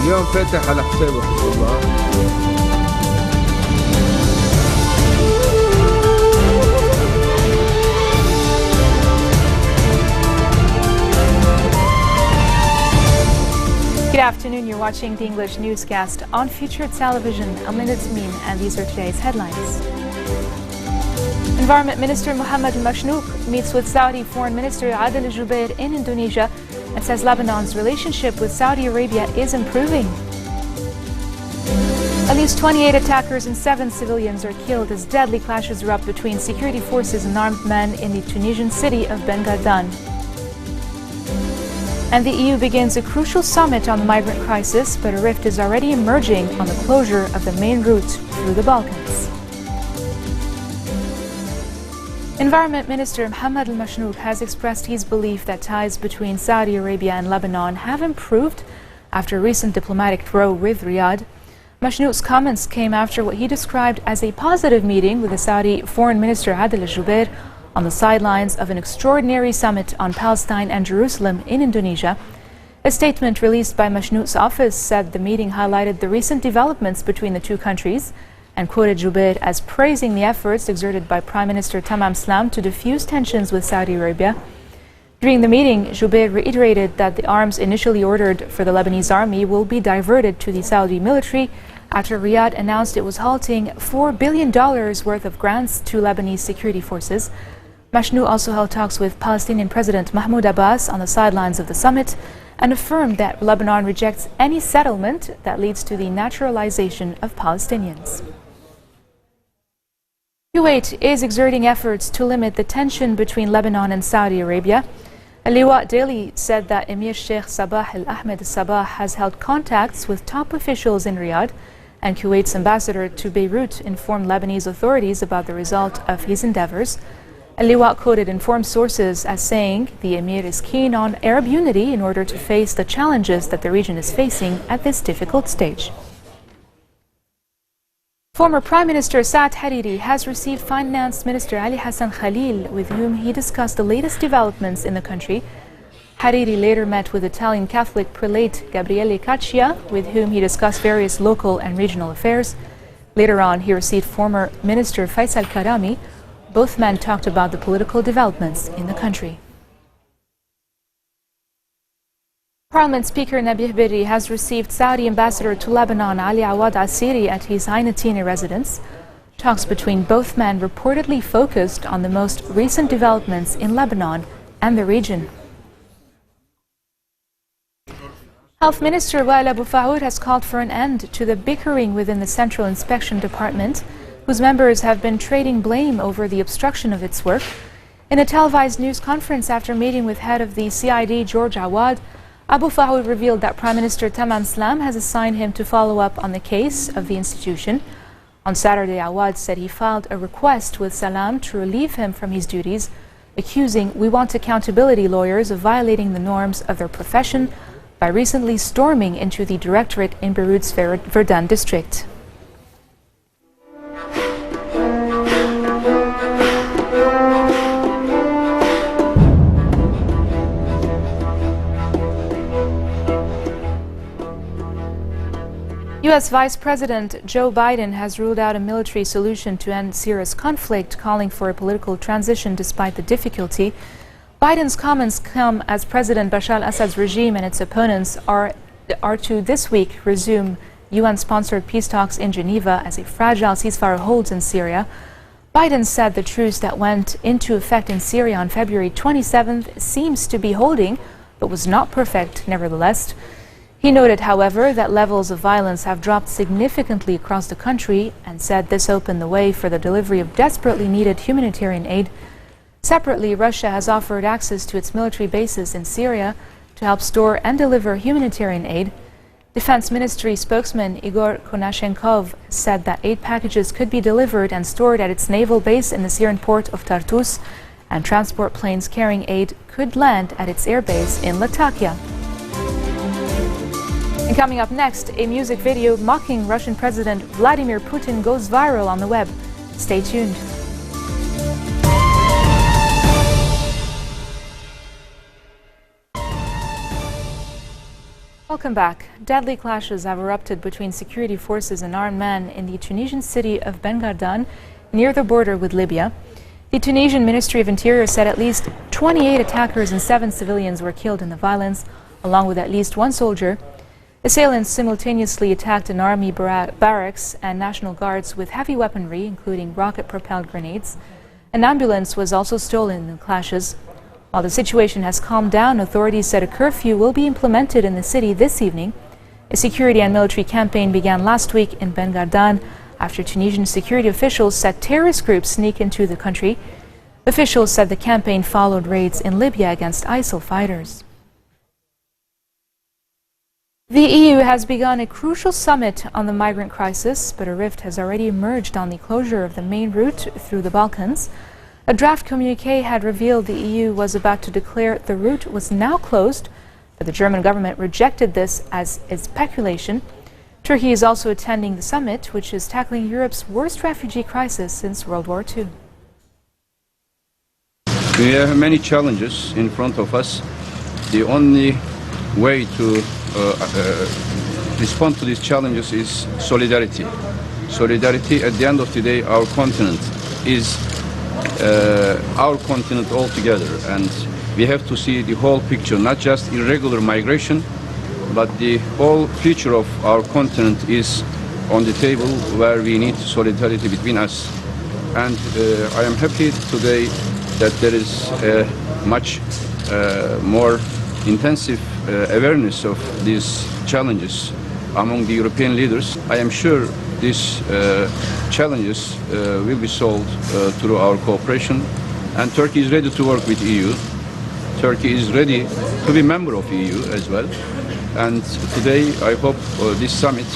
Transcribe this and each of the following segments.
اليوم فتح على حسابه حزب الله. Good afternoon, you're watching the English newscast on Future Television. I'm Linda Tamim and these are today's headlines. Environment Minister Mohammed Al-Mashnouk meets with Saudi Foreign Minister Adel Al-Jubair in Indonesia and says Lebanon's relationship with Saudi Arabia is improving. At least 28 attackers and 7 civilians are killed as deadly clashes erupt between security forces and armed men in the Tunisian city of Ben Ghadan. And the EU begins a crucial summit on the migrant crisis, but a rift is already emerging on the closure of the main route through the Balkans. Environment Minister Mohammed Al-Mashnouk has expressed his belief that ties between Saudi Arabia and Lebanon have improved after a recent diplomatic row with Riyadh. Mashnouk's comments came after what he described as a positive meeting with the Saudi Foreign Minister Adel Al-Jubair on the sidelines of an extraordinary summit on Palestine and Jerusalem in Indonesia. A statement released by Mashnouk's office said the meeting highlighted the recent developments between the two countries and quoted Jubair as praising the efforts exerted by Prime Minister Tamam Slam to diffuse tensions with Saudi Arabia. During the meeting, Jubair reiterated that the arms initially ordered for the Lebanese army will be diverted to the Saudi military after Riyadh announced it was halting $4 billion worth of grants to Lebanese security forces. Mashnouk also held talks with Palestinian President Mahmoud Abbas on the sidelines of the summit and affirmed that Lebanon rejects any settlement that leads to the naturalization of Palestinians. Kuwait is exerting efforts to limit the tension between Lebanon and Saudi Arabia. Al-Liwa Daily said that Emir Sheikh Sabah Al-Ahmed Sabah has held contacts with top officials in Riyadh, and Kuwait's ambassador to Beirut informed Lebanese authorities about the result of his endeavors. Al-Liwa quoted informed sources as saying the Emir is keen on Arab unity in order to face the challenges that the region is facing at this difficult stage. Former Prime Minister Saad Hariri has received Finance Minister Ali Hassan Khalil, with whom he discussed the latest developments in the country. Hariri later met with Italian Catholic prelate Gabriele Caccia, with whom he discussed various local and regional affairs. Later on, he received former Minister Faisal Karami. Both men talked about the political developments in the country. Parliament Speaker Nabih Berri has received Saudi Ambassador to Lebanon Ali Awad Asiri at his Ain Tini residence. Talks between both men reportedly focused on the most recent developments in Lebanon and the region. Health Minister Wael Abu Faour has called for an end to the bickering within the Central Inspection Department, whose members have been trading blame over the obstruction of its work. In a televised news conference after meeting with head of the CID George Awad, Abu Faour revealed that Prime Minister Tamam Slam has assigned him to follow up on the case of the institution. On Saturday, Awad said he filed a request with Salam to relieve him from his duties, accusing We Want Accountability lawyers of violating the norms of their profession by recently storming into the directorate in Beirut's Verdun district. U.S. Vice President Joe Biden has ruled out a military solution to end Syria's conflict, calling for a political transition despite the difficulty. Biden's comments come as President Bashar al-Assad's regime and its opponents are to this week resume UN-sponsored peace talks in Geneva as a fragile ceasefire holds in Syria. Biden said the truce that went into effect in Syria on February 27th seems to be holding, but was not perfect nevertheless. He noted, however, that levels of violence have dropped significantly across the country and said this opened the way for the delivery of desperately needed humanitarian aid. Separately, Russia has offered access to its military bases in Syria to help store and deliver humanitarian aid. Defense Ministry spokesman Igor Konashenkov said that aid packages could be delivered and stored at its naval base in the Syrian port of Tartus, and transport planes carrying aid could land at its airbase in Latakia. And coming up next, a music video mocking Russian President Vladimir Putin goes viral on the web. Stay tuned. Welcome back. Deadly clashes have erupted between security forces and armed men in the Tunisian city of Ben Gardan, near the border with Libya. The Tunisian Ministry of Interior said at least 28 attackers and 7 civilians were killed in the violence, along with at least 1 soldier. Assailants simultaneously attacked an army barracks and National Guards with heavy weaponry, including rocket-propelled grenades. An ambulance was also stolen in the clashes. While the situation has calmed down, authorities said a curfew will be implemented in the city this evening. A security and military campaign began last week in Ben Gardan after Tunisian security officials said terrorist groups sneak into the country. Officials said the campaign followed raids in Libya against ISIL fighters. The EU has begun a crucial summit on the migrant crisis, but a rift has already emerged on the closure of the main route through the Balkans. A draft communiqué had revealed the EU was about to declare the route was now closed, but the German government rejected this as speculation. Turkey is also attending the summit, which is tackling Europe's worst refugee crisis since World War II. We have many challenges in front of us. The only way to respond to these challenges is solidarity. Solidarity, at the end of the day, our continent is our continent altogether, and we have to see the whole picture, not just irregular migration, but the whole future of our continent is on the table, where we need solidarity between us. And I am happy today that there is much more intensive awareness of these challenges among the European leaders. I am sure these challenges will be solved through our cooperation, and Turkey is ready to work with EU. Turkey is ready to be member of EU as well. And today I hope this summit,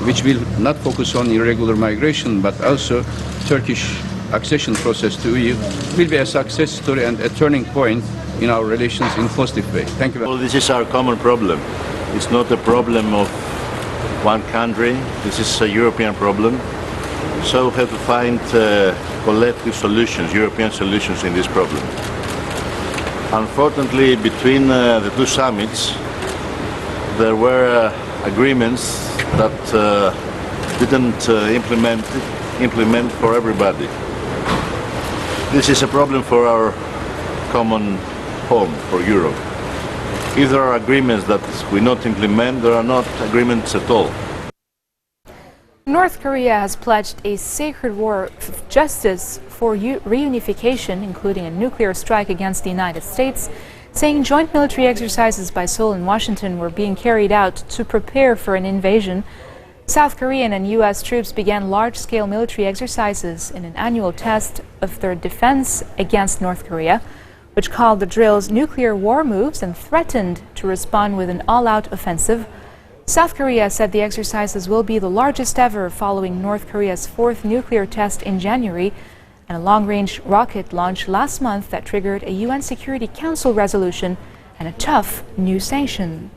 which will not focus on irregular migration but also Turkish accession process to EU, will be a success story and a turning point in our relations in a positive way. Thank you very much. Well, this is our common problem. It's not a problem of one country. This is a European problem. So we have to find collective solutions, European solutions in this problem. Unfortunately, between the two summits, there were agreements that didn't implement for everybody. This is a problem for our common home, for Europe. If there are agreements that we not implement, there are not agreements at all. North Korea has pledged a sacred war of justice for reunification, including a nuclear strike against the United States, saying joint military exercises by Seoul and Washington were being carried out to prepare for an invasion. South Korean and U.S. troops began large-scale military exercises in an annual test of their defense against North Korea, which called the drills nuclear war moves and threatened to respond with an all-out offensive. South Korea said the exercises will be the largest ever following North Korea's 4th nuclear test in January and a long-range rocket launch last month that triggered a UN Security Council resolution and a tough new sanction.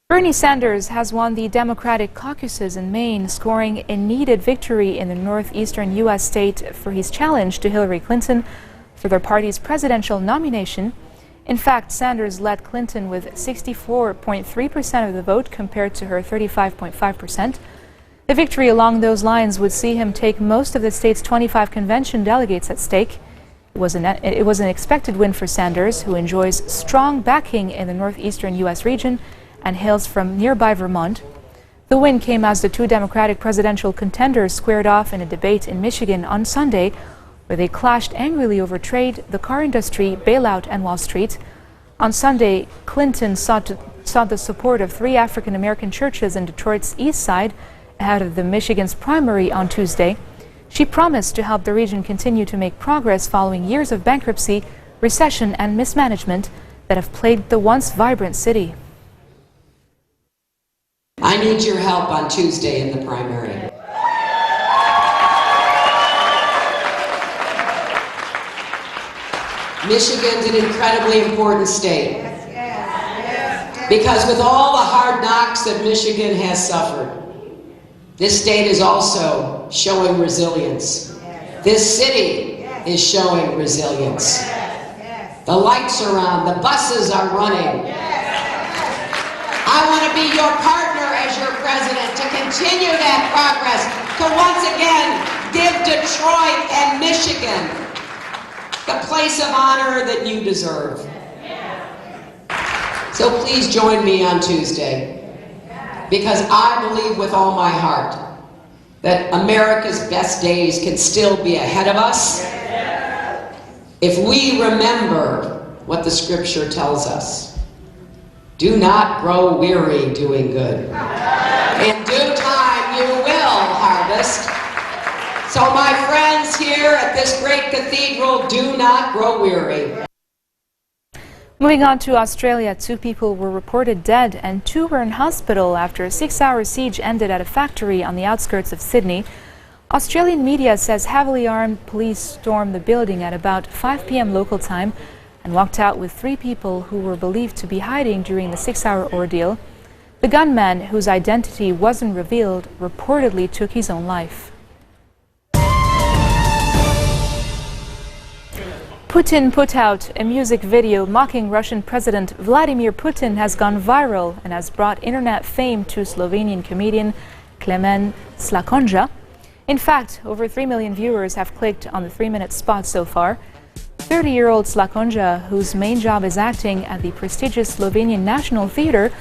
Bernie Sanders has won the Democratic caucuses in Maine, scoring a needed victory in the northeastern U.S. state for his challenge to Hillary Clinton for their party's presidential nomination. In fact, Sanders led Clinton with 64.3% of the vote compared to her 35.5%. The victory along those lines would see him take most of the state's 25 convention delegates at stake. It was an expected win for Sanders, who enjoys strong backing in the northeastern U.S. region and hails from nearby Vermont. The win came as the two Democratic presidential contenders squared off in a debate in Michigan on Sunday, where they clashed angrily over trade, the car industry, bailout, and Wall Street. On Sunday, Clinton sought the support of 3 African-American churches in Detroit's East Side ahead of the Michigan's primary on Tuesday. She promised to help the region continue to make progress following years of bankruptcy, recession, and mismanagement that have plagued the once vibrant city. I need your help on Tuesday in the primary. Michigan's an incredibly important state. Because with all the hard knocks that Michigan has suffered, this state is also showing resilience. This city is showing resilience. The lights are on, the buses are running. I want to be your partner as your president to continue that progress, to once again give Detroit and Michigan the place of honor that you deserve. So please join me on Tuesday, because I believe with all my heart that America's best days can still be ahead of us if we remember what the scripture tells us. Do not grow weary doing good. In due time you will harvest. So my friends here at this great cathedral, do not grow weary. Moving on to Australia, 2 people were reported dead and 2 were in hospital after a 6-hour siege ended at a factory on the outskirts of Sydney. Australian media says heavily armed police stormed the building at about 5 p.m. local time and walked out with 3 people who were believed to be hiding during the 6-hour ordeal. The gunman, whose identity wasn't revealed, reportedly took his own life. Putin put out a music video mocking Russian President Vladimir Putin has gone viral and has brought internet fame to Slovenian comedian Klemen Slakonja. In fact, over 3 million viewers have clicked on the 3-minute spot so far. 30-year-old Slakonja, whose main job is acting at the prestigious Slovenian National Theatre,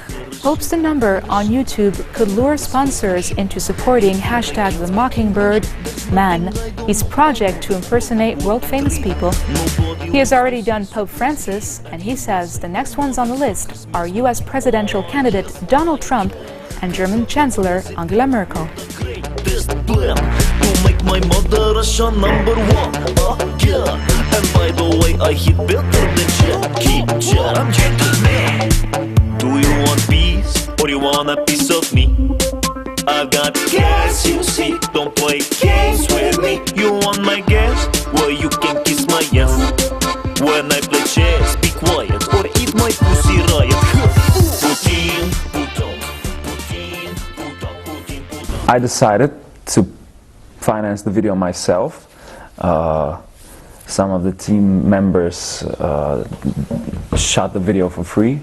hopes the number on YouTube could lure sponsors into supporting #The Mockingbird Man, his project to impersonate world-famous people. He has already done Pope Francis, and he says the next ones on the list are U.S. presidential candidate Donald Trump and German Chancellor Angela Merkel. My mother Russia #1, yeah. And by the way, I hit better than Jackie Chan. I'm gentleman. Do you want peace or you want a piece of me? I've got gas, you see. Don't play games with me. You want my gas? Well, you can kiss my ass. When I play chess, be quiet or eat my pussy riot. Putin, Putin, Putin, Putin, Putin. I decided to finance the video myself. Some of the team members shot the video for free,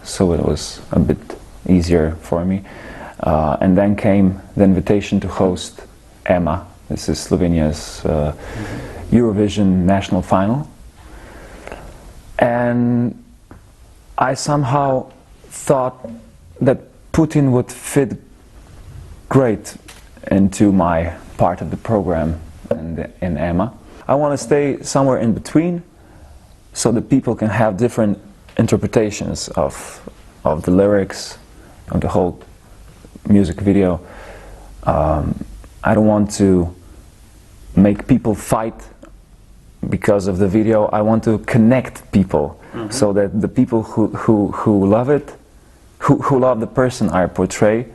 so it was a bit easier for me. And then came the invitation to host EMA. This is Slovenia's Eurovision national final. And I somehow thought that Putin would fit great into my part of the program in EMA. I want to stay somewhere in between so that people can have different interpretations of the lyrics, of the whole music video. I don't want to make people fight because of the video. I want to connect people so that the people who love it, who love the person I portray,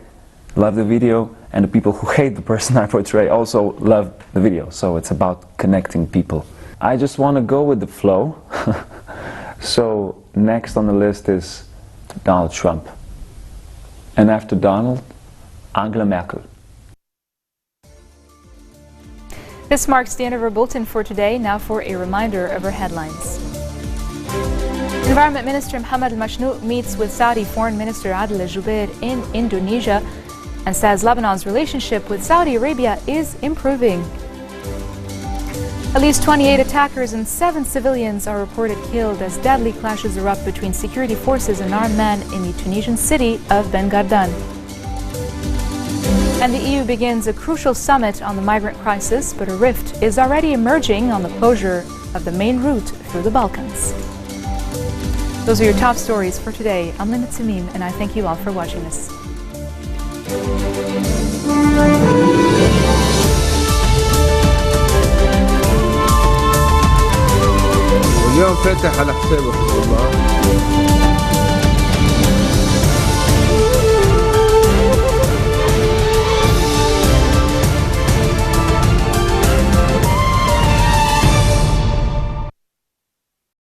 love the video, and the people who hate the person I portray also love the video. So it's about connecting people. I just want to go with the flow. So next on the list is Donald Trump. And after Donald, Angela Merkel. This marks the end of our bulletin for today. Now for a reminder of our headlines. Environment Minister Mohammed al-Mashnouk meets with Saudi Foreign Minister Adel al-Jubeir in Indonesia and says Lebanon's relationship with Saudi Arabia is improving. At least 28 attackers and 7 civilians are reported killed as deadly clashes erupt between security forces and armed men in the Tunisian city of Ben Gardan. And the EU begins a crucial summit on the migrant crisis, but a rift is already emerging on the closure of the main route through the Balkans. Those are your top stories for today. I'm Linda Tamim, and I thank you all for watching this. واليوم فتح على حسابه حزب الله.